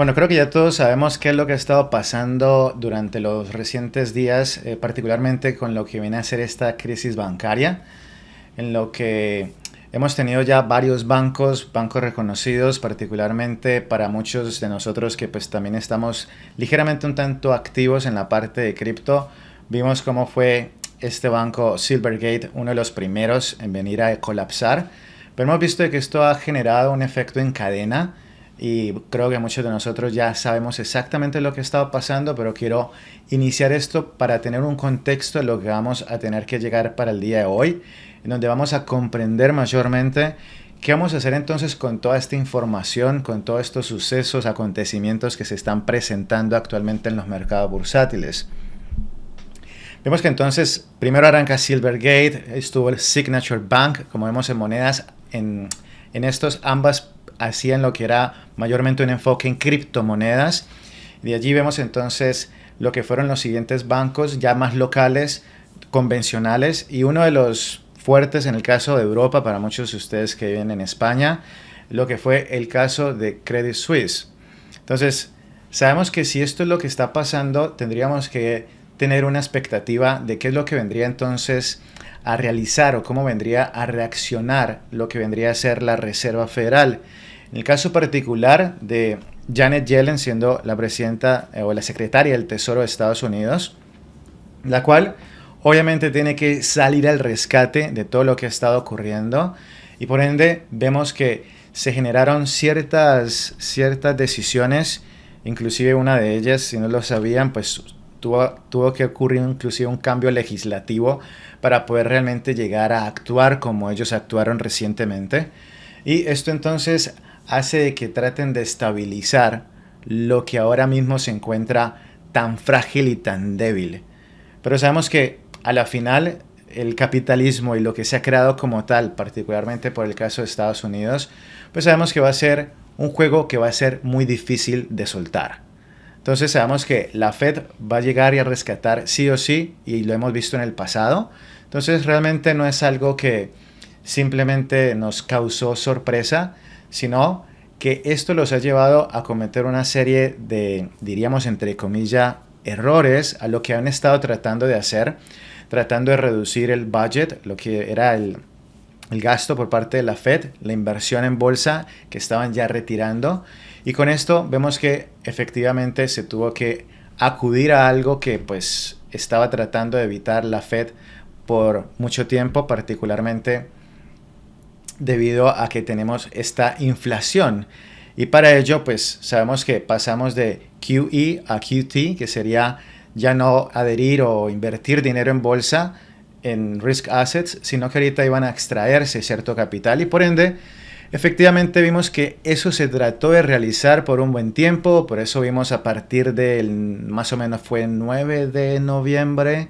Bueno, creo que ya todos sabemos qué es lo que ha estado pasando durante los recientes días, particularmente con lo que viene a ser esta crisis bancaria, en lo que hemos tenido ya varios bancos reconocidos, particularmente para muchos de nosotros que pues también estamos ligeramente un tanto activos en la parte de cripto. Vimos cómo fue este banco Silvergate uno de los primeros en venir a colapsar, pero hemos visto que esto ha generado un efecto en cadena y creo que muchos de nosotros ya sabemos exactamente lo que estaba pasando, pero quiero iniciar esto para tener un contexto de lo que vamos a tener que llegar para el día de hoy, en donde vamos a comprender mayormente qué vamos a hacer entonces con toda esta información, con todos estos sucesos, acontecimientos que se están presentando actualmente en los mercados bursátiles. Vemos que entonces primero arranca Silvergate, estuvo el Signature Bank, como vemos en monedas, en estos ambas hacían lo que era mayormente un enfoque en criptomonedas. De allí vemos entonces lo que fueron los siguientes bancos ya más locales, convencionales, y uno de los fuertes en el caso de Europa, para muchos de ustedes que viven en España, lo que fue el caso de Credit Suisse. Entonces, sabemos que si esto es lo que está pasando, tendríamos que tener una expectativa de qué es lo que vendría entonces a realizar o cómo vendría a reaccionar lo que vendría a ser la Reserva Federal. En el caso particular de Janet Yellen siendo la presidenta o la secretaria del Tesoro de Estados Unidos, la cual obviamente tiene que salir al rescate de todo lo que ha estado ocurriendo y por ende vemos que se generaron ciertas decisiones, inclusive una de ellas, si no lo sabían, pues tuvo que ocurrir inclusive un cambio legislativo para poder realmente llegar a actuar como ellos actuaron recientemente. Y esto entonces hace de que traten de estabilizar lo que ahora mismo se encuentra tan frágil y tan débil. Pero sabemos que a la final el capitalismo y lo que se ha creado como tal, particularmente por el caso de Estados Unidos, pues sabemos que va a ser un juego que va a ser muy difícil de soltar. Entonces sabemos que la Fed va a llegar y a rescatar sí o sí, y lo hemos visto en el pasado. Entonces realmente no es algo que simplemente nos causó sorpresa, sino que esto los ha llevado a cometer una serie de, diríamos entre comillas, errores a lo que han estado tratando de hacer, tratando de reducir el budget, lo que era el gasto por parte de la Fed, la inversión en bolsa que estaban ya retirando. Y con esto vemos que efectivamente se tuvo que acudir a algo que pues estaba tratando de evitar la Fed por mucho tiempo, particularmente debido a que tenemos esta inflación. Y para ello pues sabemos que pasamos de QE a QT, que sería ya no adherir o invertir dinero en bolsa, en risk assets, sino que ahorita iban a extraerse cierto capital y por ende efectivamente vimos que eso se trató de realizar por un buen tiempo. Por eso vimos a partir del más o menos fue el 9 de noviembre,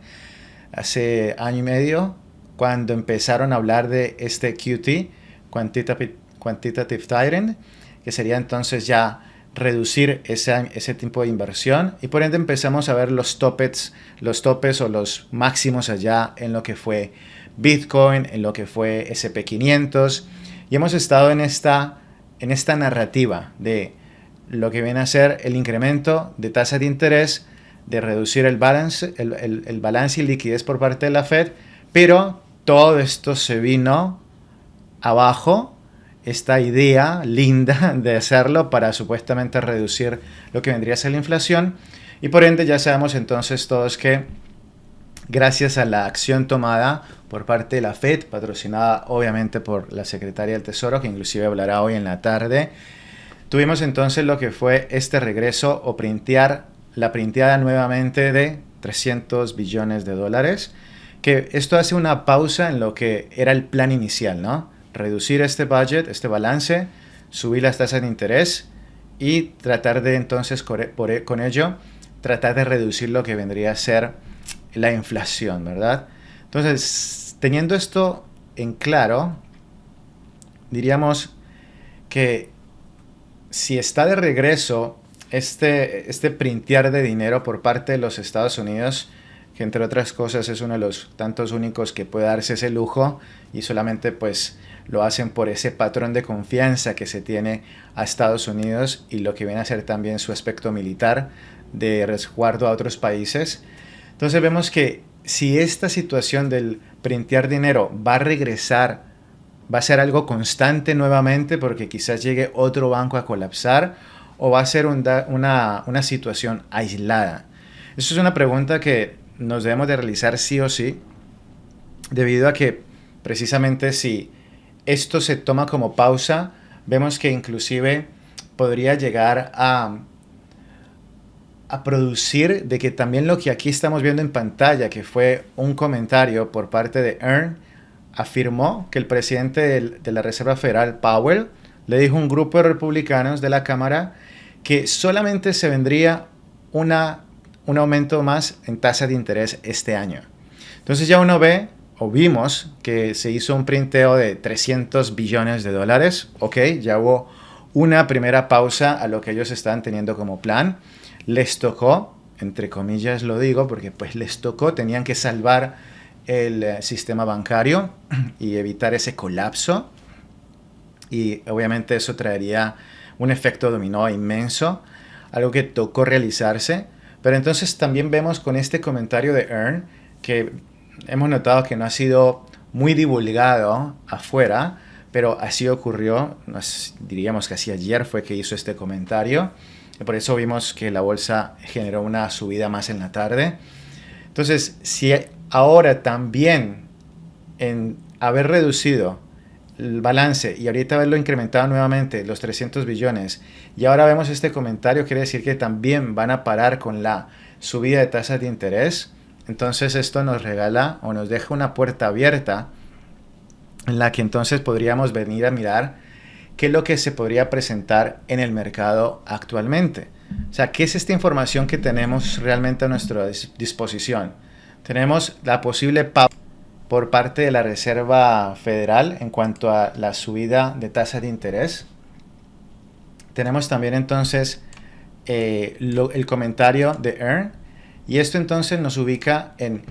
hace año y medio, cuando empezaron a hablar de este QT, Quantitative Tightening, que sería entonces ya reducir ese tipo de inversión y por ende empezamos a ver los topes o los máximos allá en lo que fue Bitcoin, en lo que fue SP500 y hemos estado en esta narrativa de lo que viene a ser el incremento de tasa de interés, de reducir el balance y liquidez por parte de la Fed, pero todo esto se vino abajo, esta idea linda de hacerlo para supuestamente reducir lo que vendría a ser la inflación y por ende ya sabemos entonces todos que gracias a la acción tomada por parte de la Fed, patrocinada obviamente por la Secretaria del Tesoro, que inclusive hablará hoy en la tarde, tuvimos entonces lo que fue este regreso o la printeada nuevamente de 300 billones de dólares, que esto hace una pausa en lo que era el plan inicial, ¿no? Reducir este budget, este balance, subir las tasas de interés y tratar de entonces con ello tratar de reducir lo que vendría a ser la inflación, ¿verdad? Entonces, teniendo esto en claro, diríamos que si está de regreso este printear de dinero por parte de los Estados Unidos, que entre otras cosas es uno de los tantos únicos que puede darse ese lujo y solamente pues lo hacen por ese patrón de confianza que se tiene a Estados Unidos y lo que viene a ser también su aspecto militar de resguardo a otros países. Entonces vemos que si esta situación del printear dinero va a regresar, va a ser algo constante nuevamente porque quizás llegue otro banco a colapsar o va a ser una situación aislada. Eso es una pregunta que nos debemos de realizar sí o sí, debido a que precisamente si esto se toma como pausa, vemos que inclusive podría llegar a producir de que también lo que aquí estamos viendo en pantalla, que fue un comentario por parte de Earn, afirmó que el presidente de la Reserva Federal, Powell, le dijo a un grupo de republicanos de la Cámara que solamente se vendría un aumento más en tasa de interés este año. Entonces ya uno ve, o vimos, que se hizo un printeo de 300 billones de dólares. Ok, ya hubo una primera pausa a lo que ellos estaban teniendo como plan. Les tocó, entre comillas lo digo, porque pues les tocó, tenían que salvar el sistema bancario y evitar ese colapso. Y obviamente eso traería un efecto dominó inmenso, algo que tocó realizarse. Pero entonces también vemos con este comentario de Earn que hemos notado que no ha sido muy divulgado afuera, pero así ocurrió, diríamos que así ayer fue que hizo este comentario. Por eso vimos que la bolsa generó una subida más en la tarde. Entonces, si ahora también en haber reducido el balance y ahorita haberlo incrementado nuevamente, los 300 billones, y ahora vemos este comentario, quiere decir que también van a parar con la subida de tasas de interés. Entonces esto nos regala o nos deja una puerta abierta en la que entonces podríamos venir a mirar qué es lo que se podría presentar en el mercado actualmente. O sea, ¿qué es esta información que tenemos realmente a nuestra disposición? Tenemos la posible pausa por parte de la Reserva Federal en cuanto a la subida de tasa de interés. Tenemos también entonces el comentario de Earn, y esto entonces nos ubica en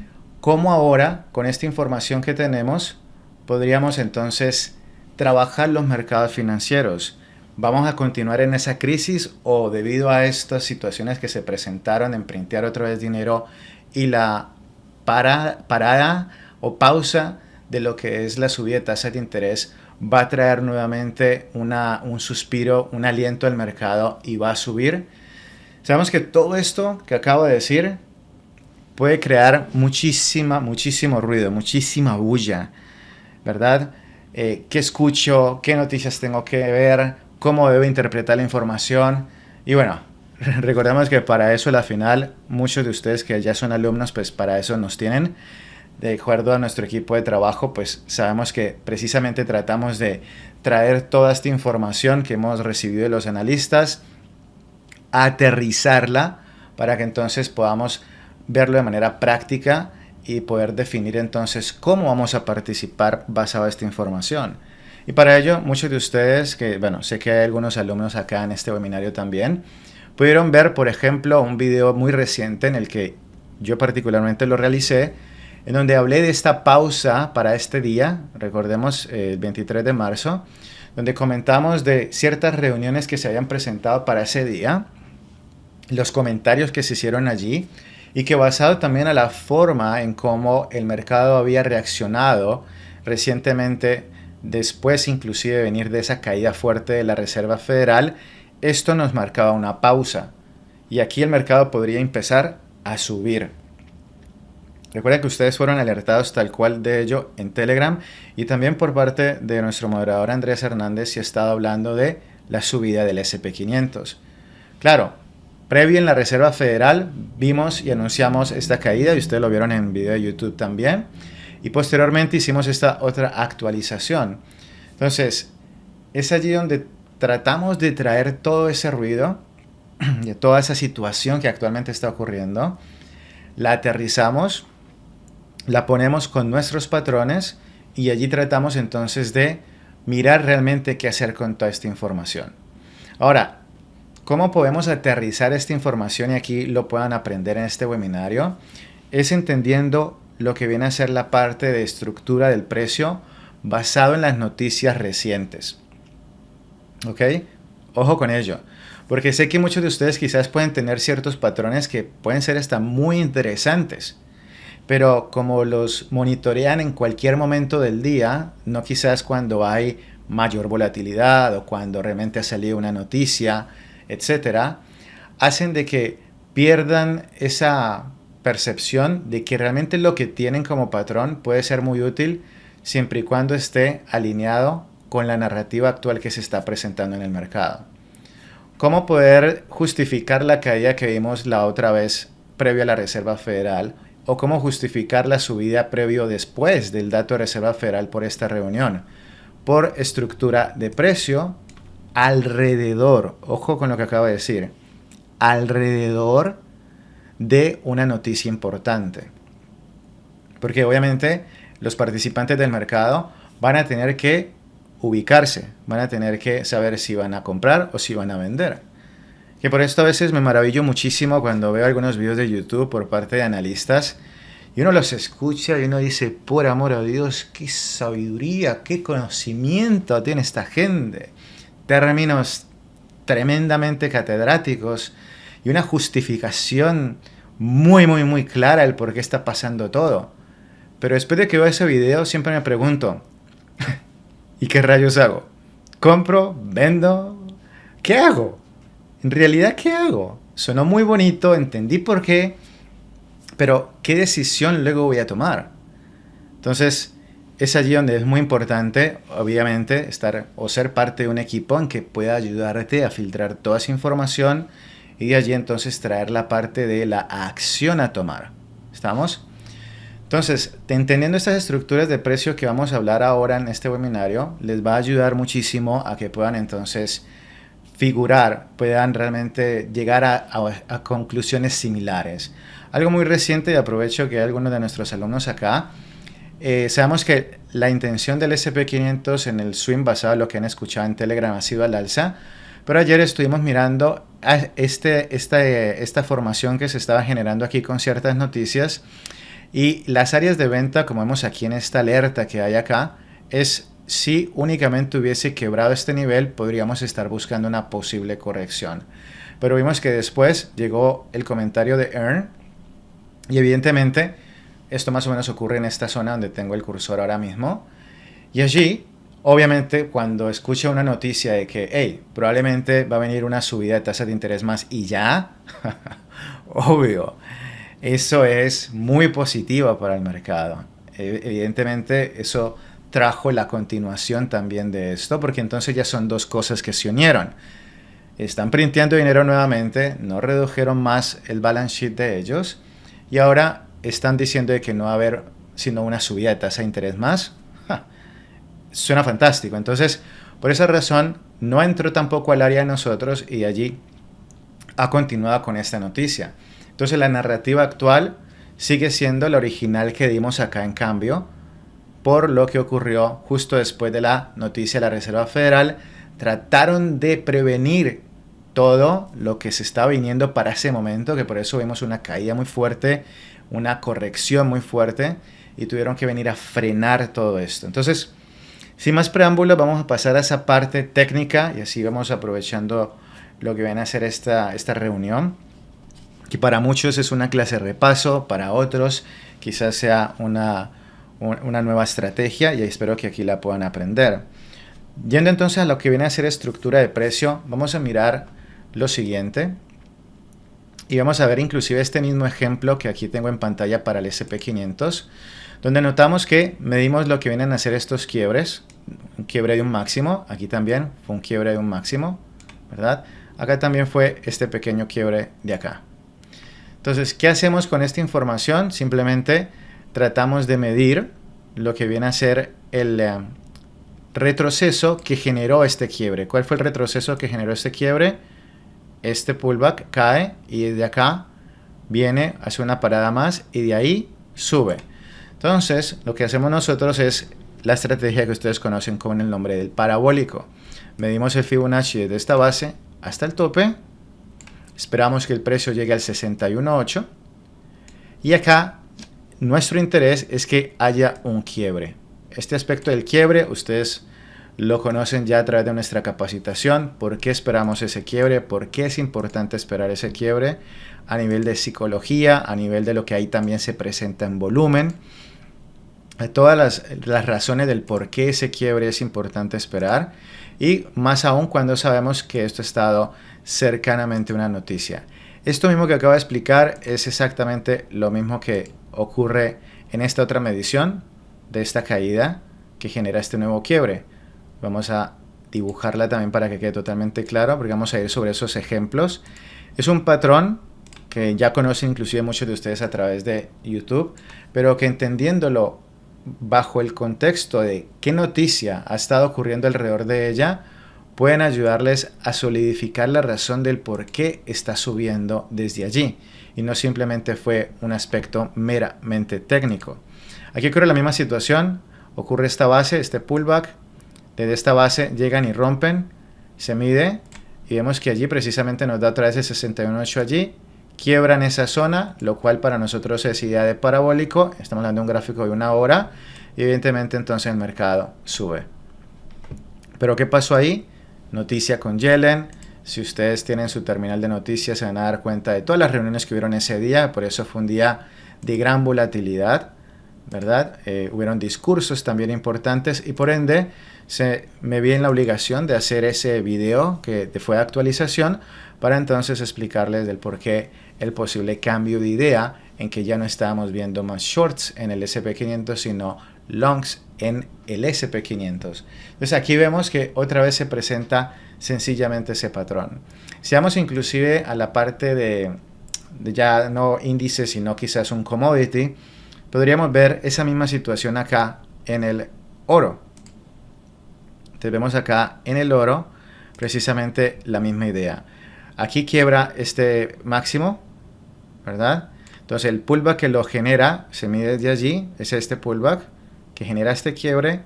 cómo ahora, con esta información que tenemos, podríamos entonces trabajar los mercados financieros. ¿Vamos a continuar en esa crisis o debido a estas situaciones que se presentaron en printear otra vez dinero y la parada o pausa de lo que es la subida de tasa de interés va a traer nuevamente un suspiro, un aliento al mercado y va a subir? Sabemos que todo esto que acabo de decir puede crear muchísimo ruido, muchísima bulla, ¿verdad? ¿Qué escucho? ¿Qué noticias tengo que ver? ¿Cómo debo interpretar la información? Y bueno, recordemos que para eso, al final, muchos de ustedes que ya son alumnos, pues para eso nos tienen. De acuerdo a nuestro equipo de trabajo, pues sabemos que precisamente tratamos de traer toda esta información que hemos recibido de los analistas, aterrizarla para que entonces podamos verlo de manera práctica y poder definir entonces cómo vamos a participar basado en esta información. Y para ello, muchos de ustedes, que bueno, sé que hay algunos alumnos acá en este webinario también, pudieron ver, por ejemplo, un video muy reciente en el que yo particularmente lo realicé, en donde hablé de esta pausa para este día, recordemos el 23 de marzo, donde comentamos de ciertas reuniones que se habían presentado para ese día, los comentarios que se hicieron allí, y que basado también a la forma en cómo el mercado había reaccionado recientemente, después inclusive de venir de esa caída fuerte de la Reserva Federal, esto nos marcaba una pausa. Y aquí el mercado podría empezar a subir. Recuerden que ustedes fueron alertados tal cual de ello en Telegram y también por parte de nuestro moderador Andrés Hernández, si ha estado hablando de la subida del SP500. Claro, previo en la Reserva Federal vimos y anunciamos esta caída y ustedes lo vieron en video de YouTube también. Y posteriormente hicimos esta otra actualización. Entonces, es allí donde tratamos de traer todo ese ruido, de toda esa situación que actualmente está ocurriendo, la aterrizamos, la ponemos con nuestros patrones y allí tratamos entonces de mirar realmente qué hacer con toda esta información. Ahora, ¿cómo podemos aterrizar esta información? Y aquí lo puedan aprender en este webinario. es entendiendo lo que viene a ser la parte de estructura del precio basado en las noticias recientes. ¿Ok? Ojo con ello, porque sé que muchos de ustedes quizás pueden tener ciertos patrones que pueden ser hasta muy interesantes, pero como los monitorean en cualquier momento del día, no quizás cuando hay mayor volatilidad o cuando realmente ha salido una noticia, etcétera, hacen de que pierdan esa percepción de que realmente lo que tienen como patrón puede ser muy útil siempre y cuando esté alineado con la narrativa actual que se está presentando en el mercado. ¿Cómo poder justificar la caída que vimos la otra vez previo a la Reserva Federal? ¿O cómo justificar la subida previo después del dato de Reserva Federal por esta reunión? Por estructura de precio alrededor, ojo con lo que acabo de decir, alrededor de una noticia importante. Porque obviamente los participantes del mercado van a tener que ubicarse, van a tener que saber si van a comprar o si van a vender. Que por esto a veces me maravillo muchísimo cuando veo algunos videos de YouTube por parte de analistas y uno los escucha y uno dice, por amor a Dios, qué sabiduría, qué conocimiento tiene esta gente. Términos tremendamente catedráticos y una justificación muy clara del por qué está pasando todo. Pero después de que veo ese video siempre me pregunto, ¿y qué rayos hago? ¿Compro? ¿Vendo? ¿Qué hago? En realidad, ¿qué hago? Sonó muy bonito, entendí por qué, pero ¿qué decisión luego voy a tomar? Entonces, es allí donde es muy importante, obviamente, estar o ser parte de un equipo en que pueda ayudarte a filtrar toda esa información y de allí entonces traer la parte de la acción a tomar. ¿Estamos? Entonces, entendiendo estas estructuras de precio que vamos a hablar ahora en este webinario, les va a ayudar muchísimo a que puedan entonces figurar, puedan realmente llegar a conclusiones similares. Algo muy reciente, y aprovecho que hay algunos de nuestros alumnos acá, sabemos que la intención del SP500 en el swing basado en lo que han escuchado en Telegram ha sido al alza, pero ayer estuvimos mirando esta formación que se estaba generando aquí con ciertas noticias y las áreas de venta, como vemos aquí en esta alerta que hay acá, es si únicamente hubiese quebrado este nivel, podríamos estar buscando una posible corrección. Pero vimos que después llegó el comentario de Earn y evidentemente esto más o menos ocurre en esta zona donde tengo el cursor ahora mismo. Y allí, obviamente, cuando escucha una noticia de que, hey, probablemente va a venir una subida de tasas de interés más y ya, obvio, eso es muy positivo para el mercado. Evidentemente, eso trajo la continuación también de esto, porque entonces ya son dos cosas que se unieron. Están printeando dinero nuevamente, no redujeron más el balance sheet de ellos y ahora están diciendo de que no va a haber sino una subida de tasa de interés más. Suena fantástico. Entonces, por esa razón, no entró tampoco al área de nosotros y allí ha continuado con esta noticia. Entonces, la narrativa actual sigue siendo la original que dimos acá en cambio, por lo que ocurrió justo después de la noticia de la Reserva Federal. Trataron de prevenir todo lo que se estaba viniendo para ese momento, que por eso vimos una caída muy fuerte, una corrección muy fuerte, y tuvieron que venir a frenar todo esto. Entonces, sin más preámbulos, vamos a pasar a esa parte técnica, y así vamos aprovechando lo que viene a ser esta reunión, que para muchos es una clase de repaso, para otros quizás sea una nueva estrategia, y espero que aquí la puedan aprender. Yendo entonces a lo que viene a ser estructura de precio, vamos a mirar lo siguiente y vamos a ver inclusive este mismo ejemplo que aquí tengo en pantalla para el SP500, donde notamos que medimos lo que vienen a ser estos quiebres, un quiebre de un máximo, aquí también fue un quiebre de un máximo, ¿verdad? Acá también fue este pequeño quiebre de acá. Entonces, ¿qué hacemos con esta información? Simplemente tratamos de medir lo que viene a ser el retroceso que generó este quiebre. ¿Cuál fue el retroceso que generó este quiebre? Este pullback cae y desde acá viene, hace una parada más y de ahí sube. Entonces, lo que hacemos nosotros es la estrategia que ustedes conocen con el nombre del parabólico. Medimos el Fibonacci desde esta base hasta el tope. Esperamos que el precio llegue al 61.8 y acá nuestro interés es que haya un quiebre. Este aspecto del quiebre, ustedes lo conocen ya a través de nuestra capacitación. ¿Por qué esperamos ese quiebre? ¿Por qué es importante esperar ese quiebre? A nivel de psicología, a nivel de lo que ahí también se presenta en volumen. Todas las razones del por qué ese quiebre es importante esperar. Y más aún cuando sabemos que esto ha estado cercanamente a una noticia. Esto mismo que acabo de explicar es exactamente lo mismo que ocurre en esta otra medición de esta caída que genera este nuevo quiebre. Vamos a dibujarla también para que quede totalmente claro, porque vamos a ir sobre esos ejemplos. Es un patrón que ya conocen inclusive muchos de ustedes a través de YouTube, pero que entendiéndolo bajo el contexto de qué noticia ha estado ocurriendo alrededor de ella, pueden ayudarles a solidificar la razón del por qué está subiendo desde allí, y no simplemente fue un aspecto meramente técnico. Aquí ocurre la misma situación, ocurre esta base, este pullback. Desde esta base llegan y rompen, se mide y vemos que allí precisamente nos da otra vez el 61.8 allí, quiebran esa zona, lo cual para nosotros es idea de parabólico. Estamos hablando de un gráfico de una hora y evidentemente entonces el mercado sube. Pero ¿qué pasó ahí? Noticia con Yellen. Si ustedes tienen su terminal de noticias se van a dar cuenta de todas las reuniones que hubieron ese día, por eso fue un día de gran volatilidad, ¿verdad? Hubieron discursos también importantes y por ende me vi en la obligación de hacer ese video que fue de actualización para entonces explicarles del por qué el posible cambio de idea en que ya no estábamos viendo más shorts en el SP500 sino longs en el SP500. Entonces aquí vemos que otra vez se presenta sencillamente ese patrón. Si vamos inclusive a la parte de ya no índice sino quizás un commodity, podríamos ver esa misma situación acá en el oro. Entonces vemos acá en el oro precisamente la misma idea. Aquí quiebra este máximo, ¿verdad? Entonces el pullback que lo genera, se mide desde allí, es este pullback que genera este quiebre,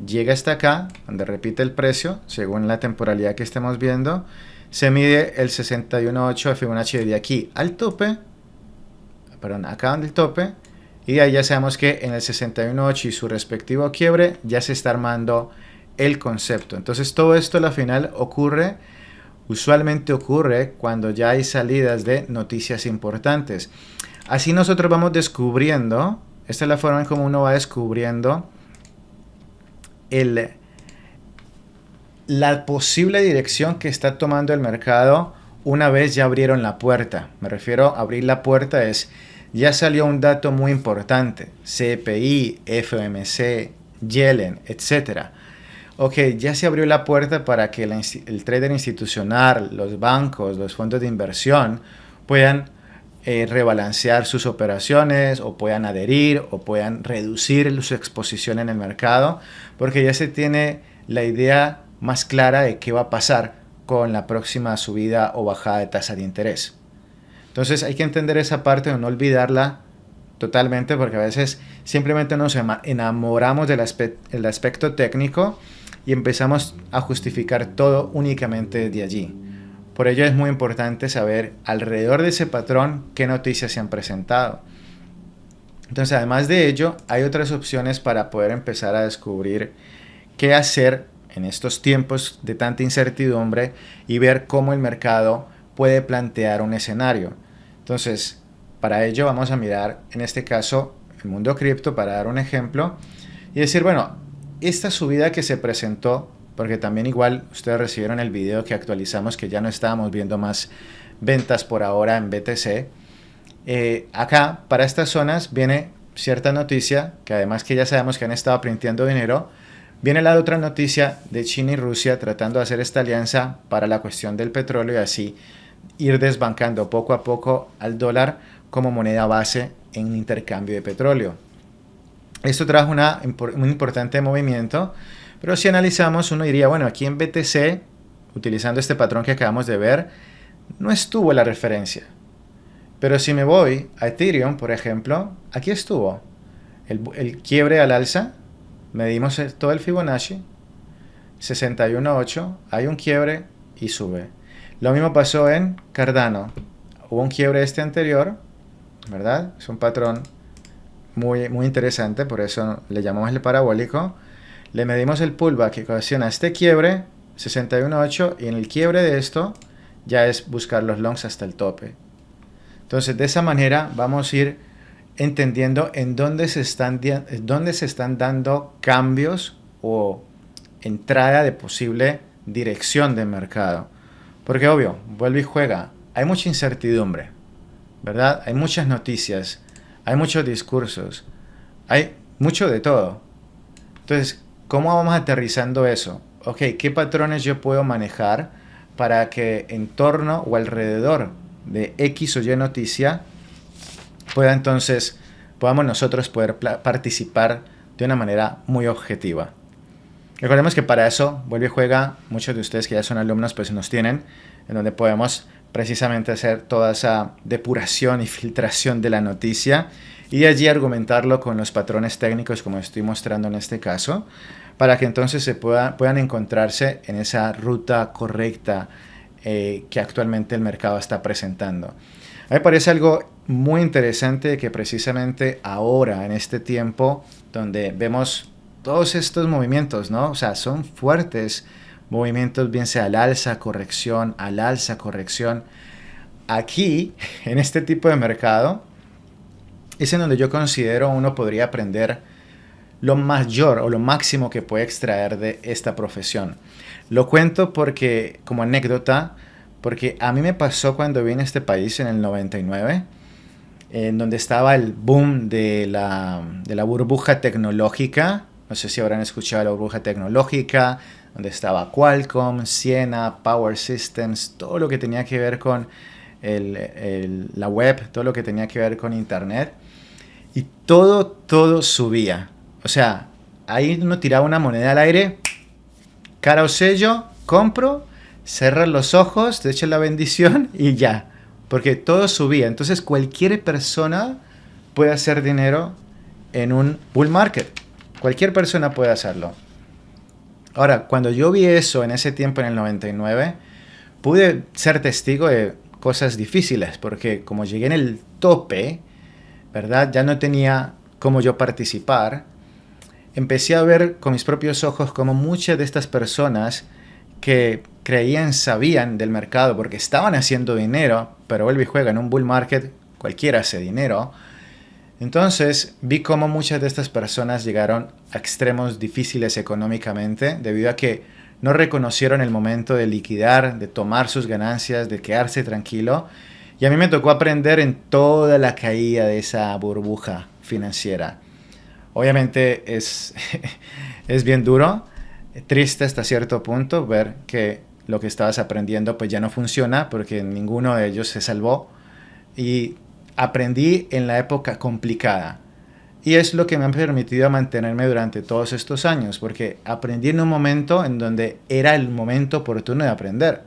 llega hasta acá, donde repite el precio, según la temporalidad que estemos viendo, se mide el 61.8 de Fibonacci de aquí al tope, perdón, acá donde el tope, y ahí ya sabemos que en el 61.8 y su respectivo quiebre ya se está armando el concepto. Entonces todo esto a la final usualmente ocurre cuando ya hay salidas de noticias importantes. Así nosotros vamos descubriendo, esta es la forma en cómo uno va descubriendo la posible dirección que está tomando el mercado una vez ya abrieron la puerta. Me refiero a abrir la puerta es, ya salió un dato muy importante, CPI, FOMC, Yellen, etcétera. Ok, ya se abrió la puerta para que el trader institucional, los bancos, los fondos de inversión puedan rebalancear sus operaciones o puedan adherir o puedan reducir su exposición en el mercado, porque ya se tiene la idea más clara de qué va a pasar con la próxima subida o bajada de tasa de interés. Entonces hay que entender esa parte, no olvidarla totalmente, porque a veces simplemente nos enamoramos del aspecto técnico y empezamos a justificar todo únicamente de allí. Por ello es muy importante saber alrededor de ese patrón qué noticias se han presentado. Entonces, además de ello, hay otras opciones para poder empezar a descubrir qué hacer en estos tiempos de tanta incertidumbre y ver cómo el mercado puede plantear un escenario. Entonces, para ello vamos a mirar, en este caso, el mundo cripto para dar un ejemplo y decir, bueno, esta subida que se presentó, porque también igual ustedes recibieron el video que actualizamos que ya no estábamos viendo más ventas por ahora en BTC. Acá para estas zonas viene cierta noticia que además que ya sabemos que han estado printeando dinero, viene la otra noticia de China y Rusia tratando de hacer esta alianza para la cuestión del petróleo y así ir desbancando poco a poco al dólar como moneda base en intercambio de petróleo. Esto trajo un importante movimiento. Pero si analizamos, uno diría, bueno, aquí en BTC, utilizando este patrón que acabamos de ver, no estuvo la referencia. Pero si me voy a Ethereum, por ejemplo, aquí estuvo. El quiebre al alza, medimos todo el Fibonacci, 61.8, hay un quiebre y sube. Lo mismo pasó en Cardano. Hubo un quiebre anterior, ¿verdad? Es un patrón muy interesante, por eso le llamamos el parabólico. Le medimos el pullback que ocasiona este quiebre, 61.8, y en el quiebre de esto ya es buscar los longs hasta el tope. Entonces, de esa manera vamos a ir entendiendo en dónde se están dando cambios o entrada de posible dirección del mercado. Porque obvio, vuelve y juega, hay mucha incertidumbre, ¿verdad? Hay muchas noticias, hay muchos discursos, hay mucho de todo. Entonces, ¿cómo vamos aterrizando eso? Ok, ¿qué patrones yo puedo manejar para que en torno o alrededor de X o Y noticia podamos nosotros poder participar de una manera muy objetiva? Recordemos que para eso, vuelve y juega, muchos de ustedes que ya son alumnos pues nos tienen, en donde podemos precisamente hacer toda esa depuración y filtración de la noticia y de allí argumentarlo con los patrones técnicos como estoy mostrando en este caso, para que entonces puedan encontrarse en esa ruta correcta que actualmente el mercado está presentando. A mí me parece algo muy interesante que precisamente ahora, en este tiempo, donde vemos todos estos movimientos, ¿no? O sea, son fuertes movimientos, bien sea al alza, corrección, al alza, corrección. Aquí, en este tipo de mercado, es en donde yo considero uno podría aprender lo mayor o lo máximo que puede extraer de esta profesión. Lo cuento porque, como anécdota, porque a mí me pasó cuando vine a este país en el 99, en donde estaba el boom de la burbuja tecnológica. No sé si habrán escuchado la burbuja tecnológica, donde estaba Qualcomm, Ciena, Power Systems, todo lo que tenía que ver con la web, todo lo que tenía que ver con internet. Y todo subía. O sea, ahí uno tiraba una moneda al aire, cara o sello, compro, cerras los ojos, te echas la bendición y ya. Porque todo subía. Entonces cualquier persona puede hacer dinero en un bull market. Cualquier persona puede hacerlo. Ahora, cuando yo vi eso en ese tiempo, en el 99, pude ser testigo de cosas difíciles. Porque como llegué en el tope, ¿verdad? Ya no tenía cómo yo participar. Empecé a ver con mis propios ojos cómo muchas de estas personas que sabían del mercado porque estaban haciendo dinero, pero vuelve y juega en un bull market, cualquiera hace dinero. Entonces vi cómo muchas de estas personas llegaron a extremos difíciles económicamente debido a que no reconocieron el momento de liquidar, de tomar sus ganancias, de quedarse tranquilo. Y a mí me tocó aprender en toda la caída de esa burbuja financiera. Obviamente es bien duro, triste hasta cierto punto ver que lo que estabas aprendiendo pues ya no funciona porque ninguno de ellos se salvó. Y aprendí en la época complicada. Y es lo que me ha permitido mantenerme durante todos estos años, porque aprendí en un momento en donde era el momento oportuno de aprender.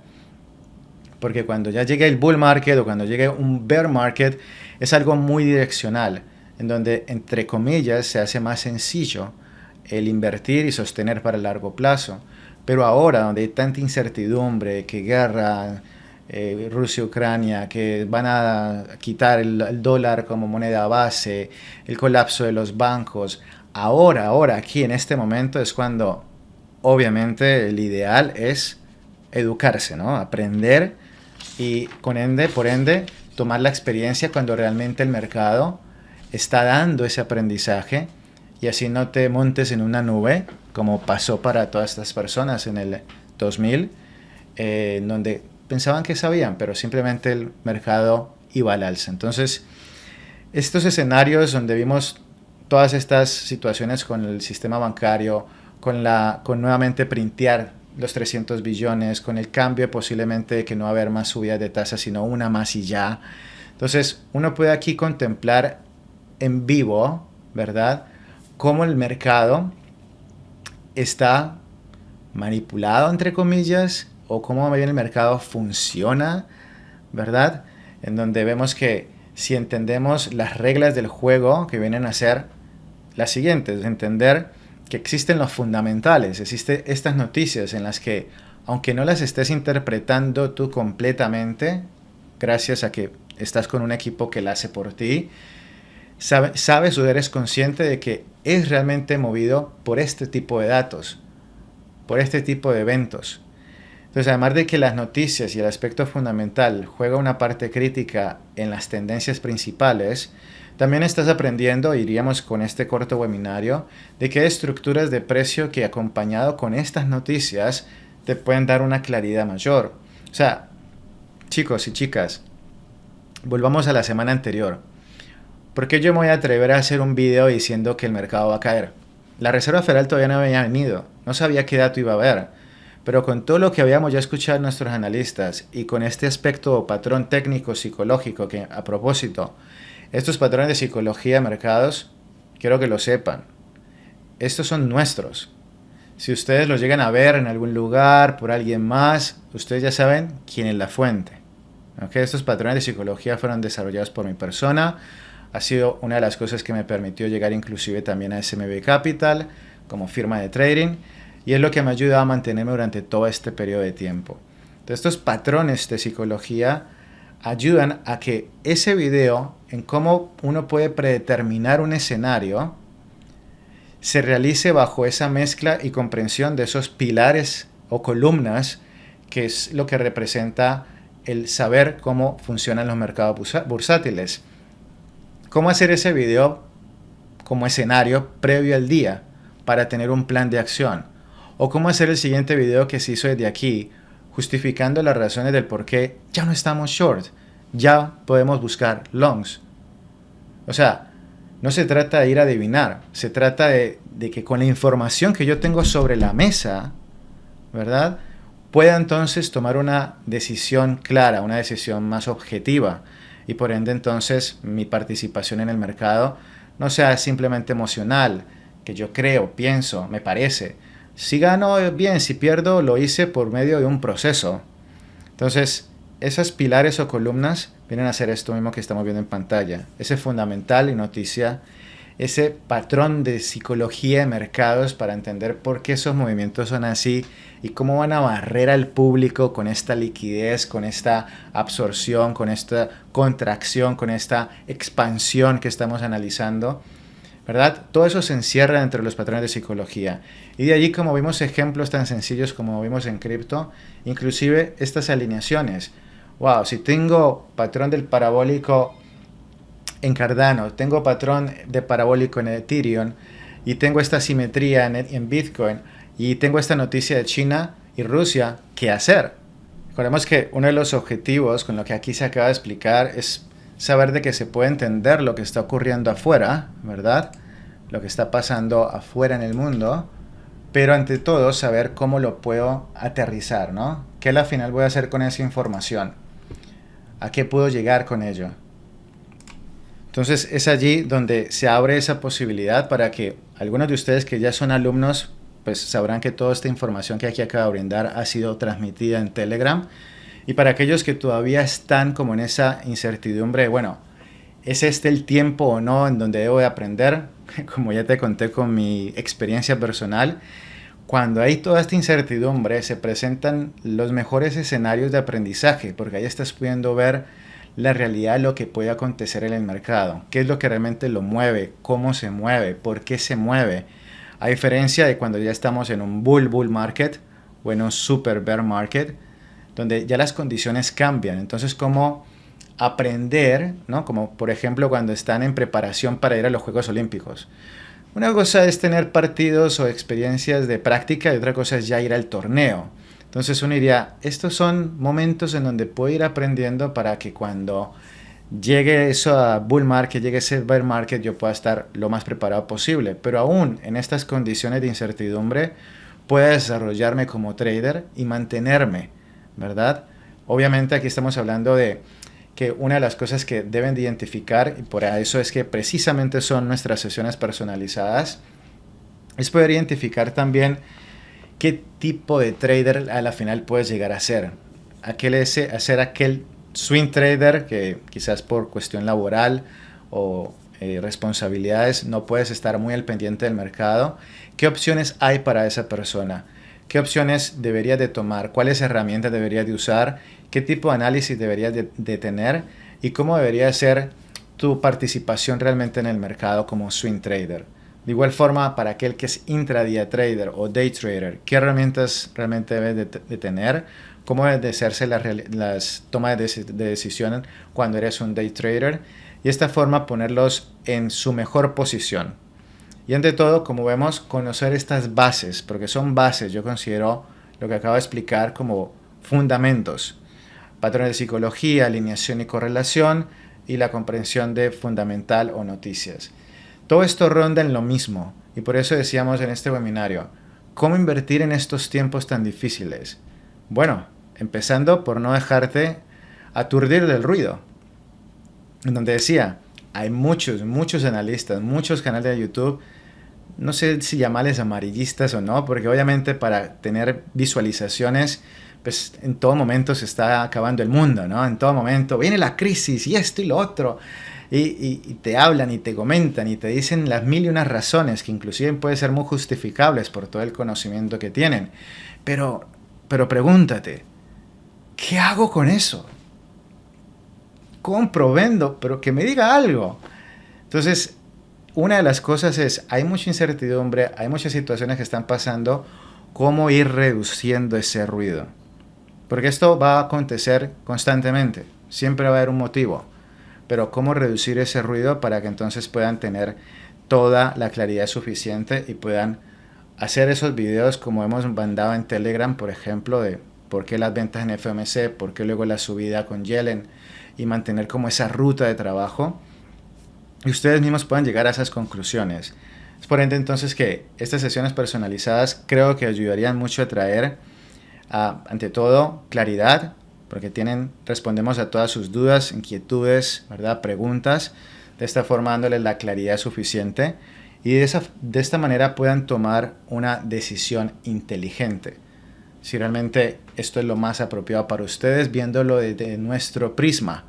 Porque cuando ya llegue el bull market o cuando llegue un bear market, es algo muy direccional, en donde, entre comillas, se hace más sencillo el invertir y sostener para el largo plazo. Pero ahora, donde hay tanta incertidumbre, que guerra, Rusia-Ucrania, que van a quitar el dólar como moneda base, el colapso de los bancos, ahora, aquí en este momento es cuando, obviamente, el ideal es educarse, ¿no? Aprender y por ende, tomar la experiencia cuando realmente el mercado está dando ese aprendizaje y así no te montes en una nube como pasó para todas estas personas en el 2000, en donde pensaban que sabían, pero simplemente el mercado iba al alza. Entonces, estos escenarios donde vimos todas estas situaciones con el sistema bancario, con nuevamente printear los 300 billones, con el cambio posiblemente de que no va a haber más subidas de tasas, sino una más y ya. Entonces, uno puede aquí contemplar en vivo, ¿verdad?, cómo el mercado está manipulado, entre comillas, o cómo bien el mercado funciona, ¿verdad? En donde vemos que si entendemos las reglas del juego, que vienen a ser las siguientes, entender que existen los fundamentales, existen estas noticias en las que, aunque no las estés interpretando tú completamente, gracias a que estás con un equipo que la hace por ti, sabes o eres consciente de que es realmente movido por este tipo de datos, por este tipo de eventos. Entonces, además de que las noticias y el aspecto fundamental juega una parte crítica en las tendencias principales, también estás aprendiendo, iríamos con este corto webinario, de que hay estructuras de precio que acompañado con estas noticias te pueden dar una claridad mayor. O sea, chicos y chicas, volvamos a la semana anterior. ¿Por qué yo me voy a atrever a hacer un video diciendo que el mercado va a caer? La Reserva Federal todavía no había venido, no sabía qué dato iba a haber. Pero con todo lo que habíamos ya escuchado nuestros analistas y con este aspecto o patrón técnico psicológico que, a propósito, estos patrones de psicología de mercados, quiero que lo sepan, estos son nuestros. Si ustedes los llegan a ver en algún lugar, por alguien más, ustedes ya saben quién es la fuente. ¿Okay? Estos patrones de psicología fueron desarrollados por mi persona. Ha sido una de las cosas que me permitió llegar inclusive también a SMB Capital como firma de trading y es lo que me ha ayudado a mantenerme durante todo este periodo de tiempo. Entonces, estos patrones de psicología ayudan a que ese video en cómo uno puede predeterminar un escenario se realice bajo esa mezcla y comprensión de esos pilares o columnas que es lo que representa el saber cómo funcionan los mercados bursátiles. ¿Cómo hacer ese video como escenario previo al día para tener un plan de acción? O cómo hacer el siguiente video que se hizo desde aquí, justificando las razones del por qué ya no estamos short, ya podemos buscar longs. O sea, no se trata de ir a adivinar, se trata de que con la información que yo tengo sobre la mesa, ¿verdad?, pueda entonces tomar una decisión clara, una decisión más objetiva. Y por ende entonces mi participación en el mercado no sea simplemente emocional, que yo creo, pienso, me parece. Si gano, bien, si pierdo, lo hice por medio de un proceso. Entonces, esas pilares o columnas vienen a ser esto mismo que estamos viendo en pantalla. Ese fundamental y noticia, ese patrón de psicología de mercados para entender por qué esos movimientos son así y cómo van a barrer al público con esta liquidez, con esta absorción, con esta contracción, con esta expansión que estamos analizando, ¿verdad? Todo eso se encierra dentro de los patrones de psicología. Y de allí, como vimos ejemplos tan sencillos como vimos en cripto, inclusive estas alineaciones. Wow, si tengo patrón del parabólico en Cardano, tengo patrón de parabólico en Ethereum y tengo esta simetría en Bitcoin y tengo esta noticia de China y Rusia, ¿qué hacer? Recordemos que uno de los objetivos con lo que aquí se acaba de explicar es saber de que se puede entender lo que está ocurriendo afuera, ¿verdad? Lo que está pasando afuera en el mundo, pero ante todo saber cómo lo puedo aterrizar, ¿no? ¿Qué al final voy a hacer con esa información? ¿A qué puedo llegar con ello? Entonces es allí donde se abre esa posibilidad para que algunos de ustedes que ya son alumnos, pues sabrán que toda esta información que aquí acabo de brindar ha sido transmitida en Telegram. Y para aquellos que todavía están como en esa incertidumbre, bueno, ¿es este el tiempo o no en donde debo de aprender? Como ya te conté con mi experiencia personal, cuando hay toda esta incertidumbre se presentan los mejores escenarios de aprendizaje, porque ahí estás pudiendo ver la realidad de lo que puede acontecer en el mercado, qué es lo que realmente lo mueve, cómo se mueve, por qué se mueve. A diferencia de cuando ya estamos en un bull market o en un super bear market, donde ya las condiciones cambian. Entonces, ¿cómo aprender, ¿no? Como por ejemplo cuando están en preparación para ir a los Juegos Olímpicos? Una cosa es tener partidos o experiencias de práctica y otra cosa es ya ir al torneo. Entonces uno diría, estos son momentos en donde puedo ir aprendiendo para que cuando llegue eso a bull market, llegue ese bear market, yo pueda estar lo más preparado posible. Pero aún en estas condiciones de incertidumbre, pueda desarrollarme como trader y mantenerme, ¿verdad? Obviamente aquí estamos hablando de que una de las cosas que deben de identificar, y por eso es que precisamente son nuestras sesiones personalizadas, es poder identificar también qué tipo de trader a la final puedes llegar a ser. Hacer aquel swing trader que quizás por cuestión laboral o responsabilidades no puedes estar muy al pendiente del mercado. ¿Qué opciones hay para esa persona? ¿Qué opciones deberías de tomar? ¿Cuáles herramientas deberías de usar? ¿Qué tipo de análisis deberías de tener? ¿Y cómo debería ser tu participación realmente en el mercado como swing trader. De igual forma, para aquel que es intradía trader o day trader, ¿qué herramientas realmente debe de tener? ¿Cómo deben de hacerse las tomas de decisiones cuando eres un day trader? Y de esta forma ponerlos en su mejor posición. Y ante todo, como vemos, conocer estas bases, porque son bases, yo considero lo que acabo de explicar como fundamentos. Patrones de psicología, alineación y correlación, y la comprensión de fundamental o noticias. Todo esto ronda en lo mismo, y por eso decíamos en este webinario, ¿cómo invertir en estos tiempos tan difíciles? Bueno, empezando por no dejarte aturdir del ruido. En donde decía, hay muchos analistas, muchos canales de YouTube, no sé si llamarles amarillistas o no, porque obviamente para tener visualizaciones, pues en todo momento se está acabando el mundo, ¿no? En todo momento viene la crisis y esto y lo otro. Y te hablan y te comentan y te dicen las mil y unas razones que inclusive pueden ser muy justificables por todo el conocimiento que tienen. Pero pregúntate, ¿qué hago con eso? Compro, vendo, pero que me diga algo. Entonces, una de las cosas es, hay mucha incertidumbre, hay muchas situaciones que están pasando, ¿cómo ir reduciendo ese ruido? Porque esto va a acontecer constantemente, siempre va a haber un motivo, pero ¿cómo reducir ese ruido para que entonces puedan tener toda la claridad suficiente y puedan hacer esos videos como hemos mandado en Telegram, por ejemplo, de por qué las ventas en FOMC, por qué luego la subida con Yellen y mantener como esa ruta de trabajo y ustedes mismos puedan llegar a esas conclusiones. Es por ende entonces que estas sesiones personalizadas creo que ayudarían mucho a traer ante todo claridad, porque respondemos a todas sus dudas, inquietudes, ¿verdad? Preguntas, de esta forma dándoles la claridad suficiente y de esta manera puedan tomar una decisión inteligente. Si realmente esto es lo más apropiado para ustedes, viéndolo desde nuestro prisma,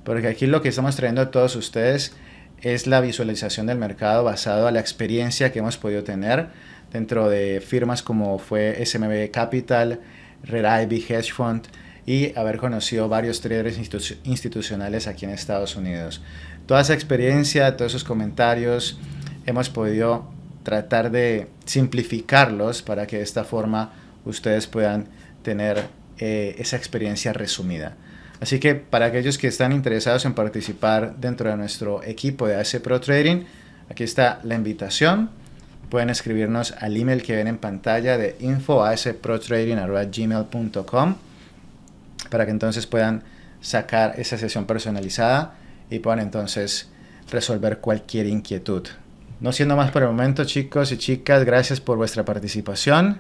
porque aquí lo que estamos trayendo a todos ustedes es la visualización del mercado basado a la experiencia que hemos podido tener dentro de firmas como fue SMB Capital, Red Ivy Hedge Fund y haber conocido varios traders institucionales aquí en Estados Unidos. Toda esa experiencia, todos esos comentarios, hemos podido tratar de simplificarlos para que de esta forma ustedes puedan tener esa experiencia resumida. Así que para aquellos que están interesados en participar dentro de nuestro equipo de AC Pro Trading, aquí está la invitación. Pueden escribirnos al email que ven en pantalla de info@acprotrading@gmail.com para que entonces puedan sacar esa sesión personalizada y puedan entonces resolver cualquier inquietud. No siendo más por el momento, chicos y chicas, gracias por vuestra participación.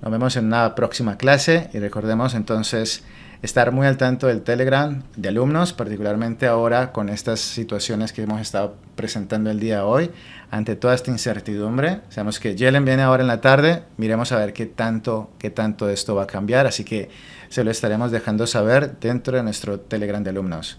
Nos vemos en una próxima clase y recordemos entonces estar muy al tanto del Telegram de alumnos, particularmente ahora con estas situaciones que hemos estado presentando el día de hoy, ante toda esta incertidumbre. Sabemos que Yellen viene ahora en la tarde, miremos a ver qué tanto esto va a cambiar, así que se lo estaremos dejando saber dentro de nuestro Telegram de alumnos.